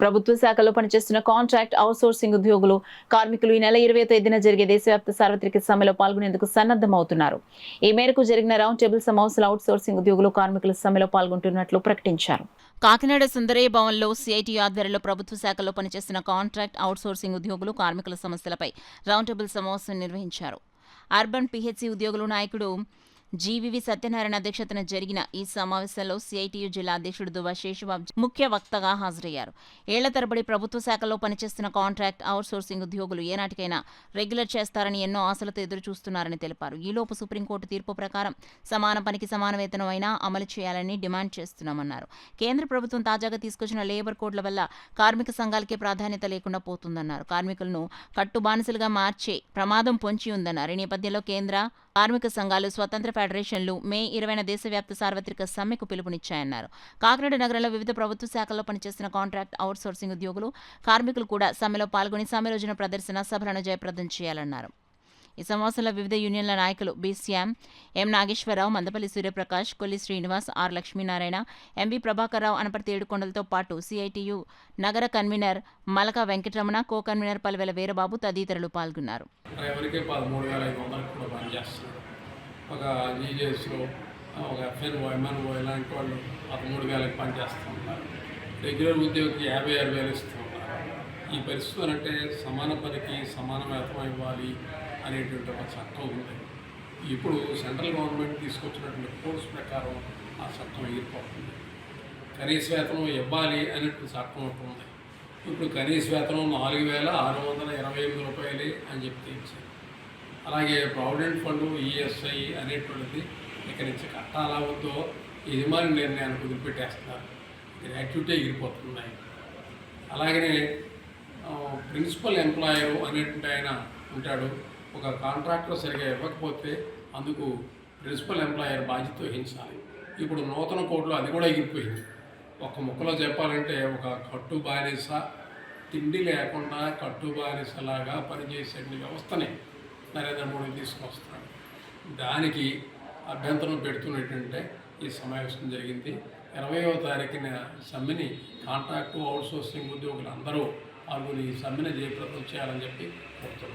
ప్రభుత్వ శాఖలో పనిచేస్తున్న కాంట్రాక్ట్ అవుట్సోర్సింగ్ ఉద్యోగులు కార్మికులు ఈ నెల 20వ తేదీన జరిగే దేశవ్యాప్త సార్వత్రిక సమ్మెలో పాల్గొనేందుకు సన్నద్ధమవుతున్నారు. ఈ మేరకు జరిగిన రౌండ్ టేబుల్ సమావేశంలో అవుట్సోర్సింగ్ ఉద్యోగులు కార్మికులు సమ్మెలో పాల్గొంటున్నట్లు ప్రకటించారు. కాకినాడ సుందరయ్య భవన్లో సిఐటి ఆధ్వర్యంలో ప్రభుత్వ శాఖలో పనిచేస్తున్న కాంట్రాక్ట్ అవుట్సోర్సింగ్ ఉద్యోగులు కార్మికుల సమస్యలపై రౌండ్ టేబుల్ సమావేశం నిర్వహించారు. అర్బన్ పిహెచ్సి ఉద్యోగులు నాయకుడు జీవీవి సత్యనారాయణ అధ్యక్షతన జరిగిన ఈ సమావేశంలో సిఐటియు జిల్లా అధ్యక్షుడు దువ్వ శేషబాబు ముఖ్య వక్తగా హాజరయ్యారు. ఏళ్ల తరబడి ప్రభుత్వ శాఖలో పనిచేస్తున్న కాంట్రాక్ట్ అవుట్సోర్సింగ్ ఉద్యోగులు ఏనాటికైనా రెగ్యులర్ చేస్తారని ఎన్నో ఆశలతో ఎదురుచూస్తున్నారని తెలిపారు. ఈలోపు సుప్రీంకోర్టు తీర్పు ప్రకారం సమాన పనికి సమాన వేతనం అయినా అమలు చేయాలని డిమాండ్ చేస్తున్నామన్నారు. కేంద్ర ప్రభుత్వం తాజాగా తీసుకొచ్చిన లేబర్ కోడ్ల వల్ల కార్మిక సంఘాలకే ప్రాధాన్యత లేకుండా పోతుందన్నారు. కార్మికులను కట్టుబానిసలుగా మార్చే ప్రమాదం పొంచి ఉందన్నారు. ఈ నేపథ్యంలో కేంద్ర కార్మిక సంఘాలు, స్వతంత్ర ఫెడరేషన్లు మే 20న దేశవ్యాప్త సార్వత్రిక సమ్మెకు పిలుపునిచ్చాయన్నారు. కాకినాడ నగరంలో వివిధ ప్రభుత్వ శాఖల్లో పనిచేస్తున్న కాంట్రాక్ట్ అవుట్సోర్సింగ్ ఉద్యోగులు, కార్మికులు కూడా సమ్మెలో పాల్గొని సమ్మె రోజున ప్రదర్శన సభలను జయప్రదం చేయాలన్నారు. ఈ సమావేశంలో వివిధ యూనియన్ల నాయకులు B Shyam, M Nageswararao, Mandapalli Suryaprakash, Kolli Srinivas, R Lakshminarayana, MV Prabhakarrao, Anaparthi ఏడుకొండలతో పాటు సిఐటియు నగర convener Malaka Venkataramana, co convener Palvela Veerababu తదితరులు పాల్గొన్నారు. ఒక జీజేఎస్లో ఒక ఎఫ్ఎన్ఓ, ఎంఎన్ఓ ఇలాంటి వాళ్ళు 13,000కి పనిచేస్తూ ఉన్నారు. రెగ్యులర్ ఉద్యోగికి 56,000 ఇస్తూ ఉన్నారు. ఈ పరిస్థితులు అంటే సమాన పనికి సమాన వేతనం ఇవ్వాలి అనేటువంటి ఒక చట్టం ఉంది. ఇప్పుడు సెంట్రల్ గవర్నమెంట్ తీసుకొచ్చినటువంటి కోర్స్ ప్రకారం ఆ చట్టం ఎగిరిపోతుంది. కనీస వేతనం ఇవ్వాలి అనేటువంటి చట్టం ఒకటి ఉంది. ఇప్పుడు కనీస వేతనం 4,628 రూపాయలు అని చెప్పి ఇచ్చారు. అలాగే ప్రావిడెంట్ ఫండ్, ఈఎస్ఐ అనేటువంటిది ఇక్కడి నుంచి కట్టాలా వద్దో యజమాని నిర్ణయాన్ని వదిలిపెట్టేస్తున్నారు. గ్రాట్యుటీ ఎగిరిపోతున్నాయి. అలాగనే ప్రిన్సిపల్ ఎంప్లాయర్ అనేటువంటి ఆయన ఉంటాడు. ఒక కాంట్రాక్టర్ సరిగా ఇవ్వకపోతే అందుకు ప్రిన్సిపల్ ఎంప్లాయర్ బాధ్యత వహించాలి. ఇప్పుడు నూతన కోడ్లో అది కూడా ఎగిరిపోయింది. ఒక ముక్కలో చెప్పాలంటే ఒక కట్టు బానిస, తిండి లేకుండా కట్టు బానిసలాగా పనిచేసే వ్యవస్థని నరేంద్ర మోడీ తీసుకొస్తున్నాడు. దానికి అభ్యంతరం పెడుతున్నట్టంటే ఈ సమావేశం జరిగింది. 20వ తారీఖున సమ్మెని కాంట్రాక్టు అవుట్సోర్సింగ్ ఉద్యోగులు అందరూ పాల్గొని ఈ సమ్మెని జయప్రదం చేయాలని చెప్పి కోరుతున్నారు.